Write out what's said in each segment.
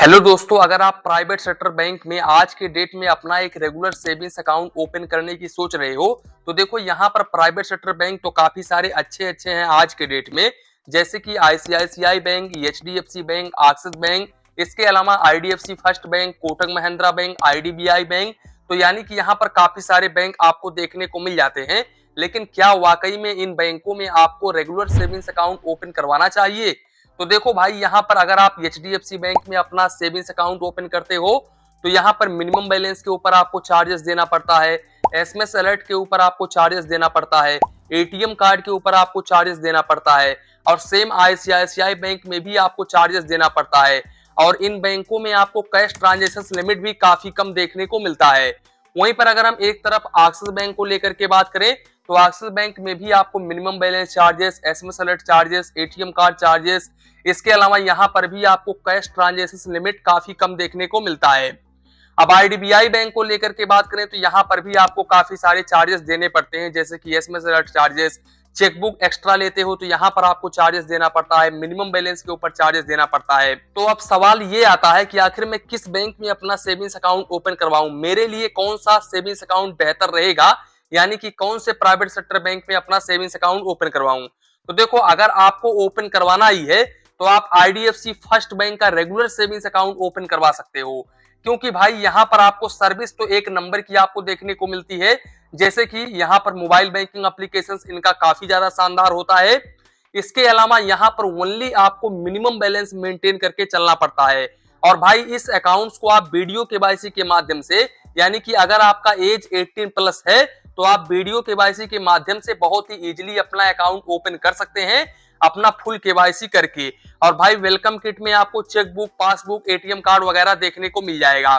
Hello दोस्तों, अगर आप प्राइवेट सेक्टर बैंक में आज के डेट में अपना एक रेगुलर सेविंग्स अकाउंट ओपन करने की सोच रहे हो, तो देखो यहाँ पर प्राइवेट सेक्टर बैंक तो काफी सारे अच्छे हैं आज के डेट में। जैसे कि ICICI bank, HDFC bank, axis bank, इसके अलावा IDFC first bank, Kotak Mahindra bank, IDBI bank. तो यानी कि यहाँ पर काफी सारे बैंक आपको देखने को मिल जाते हैं। लेकिन क्या वाकई में इन बैंकों में आपको रेगुलर सेविंग्स अकाउंट ओपन करवाना चाहिए? तो देखो भाई, यहाँ पर अगर आप एचडीएफसी बैंक में अपना सेविंग्स अकाउंट ओपन करते हो तो यहाँ पर मिनिमम बैलेंस के ऊपर आपको चार्जेस देना पड़ता है, एसएमएस अलर्ट के ऊपर आपको चार्जेस देना पड़ता है, एटीएम कार्ड के ऊपर आपको चार्जेस देना पड़ता है, और सेम आईसीआईसीआई बैंक में भी आपको चार्जेस देना पड़ता है। और इन बैंकों में आपको कैश ट्रांजेक्शन लिमिट भी काफी कम देखने को मिलता है। वहीं पर अगर हम एक तरफ एक्सिस बैंक को लेकर के बात करें तो एक्सिस बैंक में भी आपको minimum balance charges, SMS alert charges, ATM card charges, इसके अलावा यहाँ पर भी आपको कैश ट्रांजेक्शन लिमिट काफी कम देखने को मिलता है। अब आईडीबीआई बैंक को लेकर के बात करें तो यहाँ पर भी आपको काफी सारे चार्जेस देने पड़ते हैं, जैसे कि SMS alert charges, chequebook extra लेते हो तो यहाँ पर आपको चार्जेस देना पड़ता है, मिनिमम बैलेंस के ऊपर चार्जेस देना पड़ता है। तो अब सवाल ये आता है कि आखिर मैं किस बैंक में अपना सेविंग्स अकाउंट ओपन करवाऊं, मेरे लिए कौन सा सेविंग्स अकाउंट बेहतर रहेगा, यानी कि कौन से प्राइवेट सेक्टर बैंक में अपना सेविंग्स अकाउंट ओपन करवाऊं। तो देखो, अगर आपको ओपन करवाना ही है तो आप आईडीएफसी फर्स्ट बैंक का रेगुलर सेविंग्स अकाउंट ओपन करवा सकते हो, क्योंकि भाई यहाँ पर आपको सर्विस तो एक नंबर की आपको देखने को मिलती है। जैसे कि यहाँ पर मोबाइल बैंकिंग एप्लीकेशंस इनका काफी ज्यादा शानदार होता है। इसके अलावा यहाँ पर ओनली आपको मिनिमम बैलेंस मेंटेन करके चलना पड़ता है। और भाई इस अकाउंट्स को आप वीडियो केवाईसी के माध्यम से, यानी कि अगर आपका एज 18 प्लस है तो आप वीडियो केवाईसी के माध्यम से बहुत ही इजीली अपना अकाउंट ओपन कर सकते हैं, अपना फुल केवाईसी करके। और भाई वेलकम किट में आपको चेकबुक, पासबुक, एटीएम कार्ड वगैरह देखने को मिल जाएगा।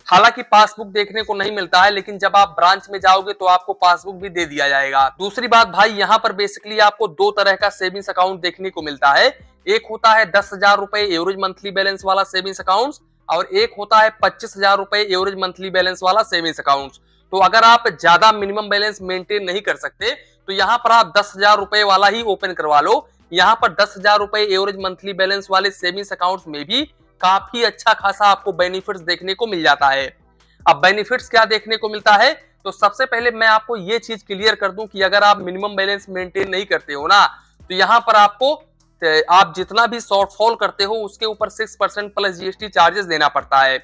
हालांकि पासबुक देखने को नहीं मिलता है, लेकिन जब आप ब्रांच में जाओगे तो आपको पासबुक भी दे दिया जाएगा। दूसरी बात भाई, यहाँ पर बेसिकली आपको दो तरह का सेविंग्स अकाउंट देखने को मिलता है। एक होता है 10,000 रुपए एवरेज मंथली बैलेंस वाला सेविंग्स अकाउंट, और एक होता है 25,000 रुपए एवरेज मंथली बैलेंस वाला सेविंग्स अकाउंट। तो अगर आप ज्यादा मिनिमम बैलेंस मेंटेन नहीं कर सकते तो यहाँ पर आप 10,000 रुपए वाला ही ओपन करवा लो। यहाँ पर 10,000 रुपए एवरेज मंथली बैलेंस वाले सेविंग्स अकाउंट्स में भी काफी अच्छा खासा आपको बेनिफिट्स देखने को मिल जाता है। अब बेनिफिट्स क्या देखने को मिलता है, तो सबसे पहले मैं आपको ये चीज क्लियर कर दूं कि अगर आप मिनिमम बैलेंस मेंटेन नहीं करते हो ना, तो यहाँ पर आपको आप जितना भी शॉर्टफॉल करते हो उसके ऊपर 6% प्लस जीएसटी चार्जेस देना पड़ता है।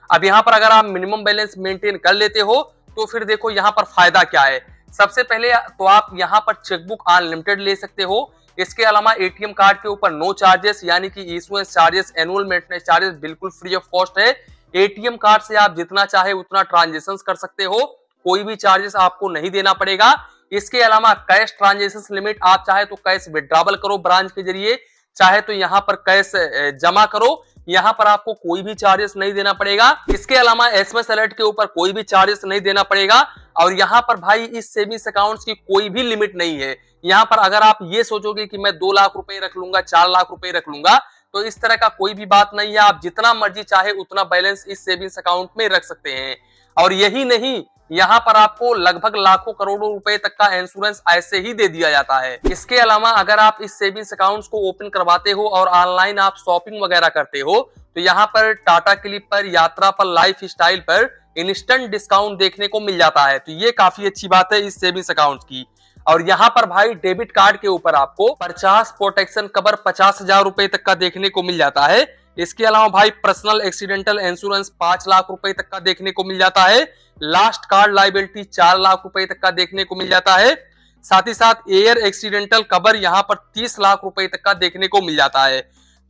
अब यहाँ पर अगर आप मिनिमम बैलेंस मेंटेन कर लेते हो तो फिर देखो यहाँ पर फायदा क्या है। सबसे पहले तो आप यहाँ पर चेकबुक अनलिमिटेड ले सकते हो। इसके अलावा एटीएम कार्ड के ऊपर नो चार्जेस, यानी कि issuance charges, annual maintenance charges बिल्कुल फ्री ऑफ कॉस्ट है। एटीएम कार्ड से आप जितना चाहे उतना ट्रांजेक्शन कर सकते हो, कोई भी चार्जेस आपको नहीं देना पड़ेगा। इसके अलावा कैश ट्रांजेक्शन लिमिट, आप चाहे तो कैश विड्रॉवल करो ब्रांच के जरिए, चाहे तो यहाँ पर कैश जमा करो, यहाँ पर आपको कोई भी चार्जेस नहीं देना पड़ेगा। इसके अलावा एसएमएस अलर्ट के ऊपर कोई भी चार्जेस नहीं देना पड़ेगा। और यहाँ पर भाई इस सेविंग्स अकाउंट्स की कोई भी लिमिट नहीं है। यहाँ पर अगर आप ये सोचोगे कि मैं 2 लाख रुपए रख लूंगा, 4 लाख रुपए रख लूंगा, तो इस तरह का कोई भी बात नहीं है। आप जितना मर्जी चाहे उतना बैलेंस इस सेविंग्स अकाउंट में रख सकते हैं। और यही नहीं, यहाँ पर आपको लगभग लाखों करोड़ों रुपए तक का इंश्योरेंस ऐसे ही दे दिया जाता है। इसके अलावा अगर आप इस सेविंग्स अकाउंट्स को ओपन करवाते हो और ऑनलाइन आप शॉपिंग वगैरह करते हो तो यहाँ पर टाटा क्लिक पर, यात्रा पर, लाइफ स्टाइल पर इंस्टेंट डिस्काउंट देखने को मिल जाता है। तो ये काफी अच्छी बात है इस सेविंग्स अकाउंट की। और यहाँ पर भाई डेबिट कार्ड के ऊपर आपको 50 प्रोटेक्शन कवर 50,000 रुपए तक का देखने को मिल जाता है। इसके अलावा भाई पर्सनल एक्सीडेंटल इंश्योरेंस 5 लाख रुपए तक का देखने को मिल जाता है। लास्ट कार्ड लाइबिलिटी 4 लाख रुपए तक का देखने को मिल जाता है। साथ ही साथ एयर एक्सीडेंटल कवर यहाँ पर 30 लाख रुपए तक का देखने को मिल जाता है।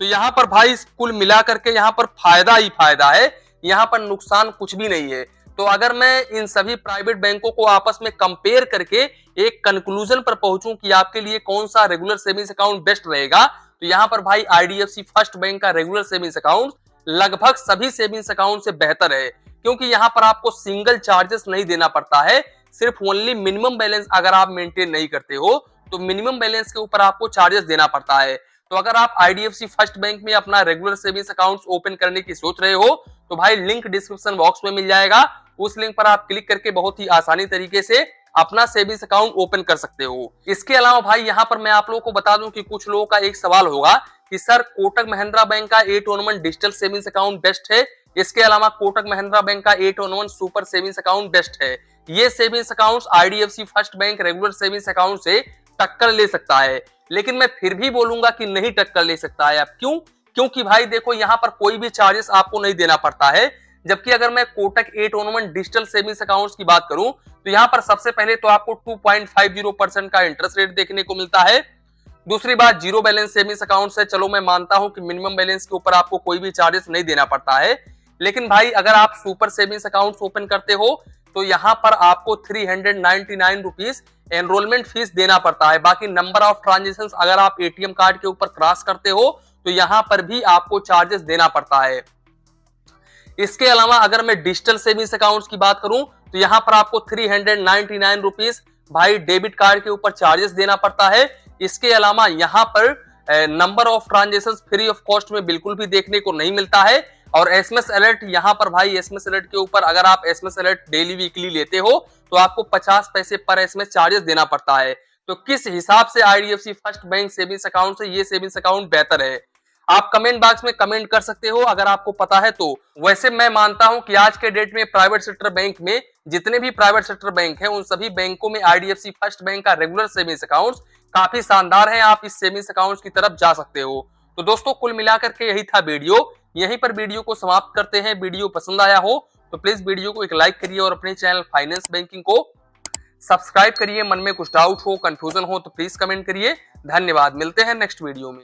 तो यहाँ पर भाई कुल मिला करके यहाँ पर फायदा ही फायदा है, यहाँ पर नुकसान कुछ भी नहीं है। तो अगर मैं इन सभी प्राइवेट बैंकों को आपस में कंपेयर करके एक कंक्लूजन पर पहुंचूं कि आपके लिए कौन सा रेगुलर सेविंग्स अकाउंट बेस्ट रहेगा, तो यहाँ पर भाई आईडीएफसी फर्स्ट बैंक का रेगुलर सेविंग्स अकाउंट लगभग सभी सेविंग्स अकाउंट से बेहतर है, क्योंकि यहाँ पर आपको सिंगल चार्जेस नहीं देना पड़ता है। सिर्फ ओनली मिनिमम बैलेंस अगर आप मेंटेन नहीं करते हो तो मिनिमम बैलेंस के ऊपर आपको चार्जेस देना पड़ता है। तो अगर आप आईडीएफसी फर्स्ट बैंक में अपना रेगुलर सेविंग्स अकाउंट ओपन करने की सोच रहे हो तो भाई लिंक डिस्क्रिप्शन बॉक्स में मिल जाएगा। उस लिंक पर आप क्लिक करके बहुत ही आसानी तरीके से अपना सेविंग्स अकाउंट ओपन कर सकते हो। इसके अलावा भाई यहाँ पर मैं आप लोगों को बता दूं कि कुछ लोगों का एक सवाल होगा कि सर कोटक महिंद्रा बैंक का 811 डिजिटल सेविंग्स अकाउंट बेस्ट है, इसके अलावा कोटक महिंद्रा बैंक का 811 सुपर सेविंग्स अकाउंट बेस्ट है। ये savings account IDFC first bank regular savings account से टक्कर ले सकता है, लेकिन मैं फिर भी बोलूंगा कि नहीं टक्कर ले सकता है। अब क्यों? क्योंकि भाई देखो यहाँ पर कोई भी चार्जेस आपको नहीं देना पड़ता है, जबकि अगर मैं कोटक 811 डिजिटल सेविंग्स अकाउंट्स की बात करूं तो यहाँ पर सबसे पहले तो आपको 2.50% का इंटरेस्ट रेट देखने को मिलता है। दूसरी बात, जीरो बैलेंस सेविंग्स अकाउंट से चलो मैं मानता हूं कि मिनिमम बैलेंस के ऊपर आपको कोई भी चार्जेस नहीं देना पड़ता है, लेकिन भाई अगर आप सुपर सेविंग्स अकाउंट ओपन करते हो तो यहाँ पर आपको 399 रुपीज एनरोलमेंट फीस देना पड़ता है। बाकी नंबर ऑफ ट्रांजेक्शन अगर आप एटीएम कार्ड के ऊपर क्रॉस करते हो तो यहाँ पर भी आपको चार्जेस देना पड़ता है। इसके अलावा अगर मैं डिजिटल सेविंग्स अकाउंट्स की बात करूं तो यहाँ पर आपको 399 रुपीज भाई डेबिट कार्ड के ऊपर चार्जेस देना पड़ता है। इसके अलावा यहाँ पर number of transaction free of cost में बिल्कुल भी देखने को नहीं मिलता है। और एसएमएस अलर्ट, यहाँ पर भाई एसएमएस अलर्ट के ऊपर अगर आप एसएमएस अलर्ट डेली वीकली लेते हो तो आपको 50 पैसे पर एसएमएस चार्जेस देना पड़ता है। तो किस हिसाब से IDFC first bank savings account से ये सेविंग्स अकाउंट बेहतर है, आप कमेंट बॉक्स में कमेंट कर सकते हो अगर आपको पता है तो। वैसे मैं मानता हूं कि आज के डेट में प्राइवेट सेक्टर बैंक में जितने भी प्राइवेट सेक्टर बैंक हैं उन सभी बैंकों में आईडीएफसी फर्स्ट बैंक का रेगुलर सेविंग्स अकाउंट काफी शानदार है, आप इस सेविंग्स अकाउंट की तरफ जा सकते हो। तो दोस्तों कुल मिलाकर के यही था वीडियो, यहीं पर वीडियो को समाप्त करते हैं। वीडियो पसंद आया हो तो प्लीज वीडियो को एक लाइक करिए और अपने चैनल फाइनेंस बैंकिंग को सब्सक्राइब करिए। मन में कुछ डाउट हो, कंफ्यूजन हो तो प्लीज कमेंट करिए। धन्यवाद, मिलते हैं नेक्स्ट वीडियो में।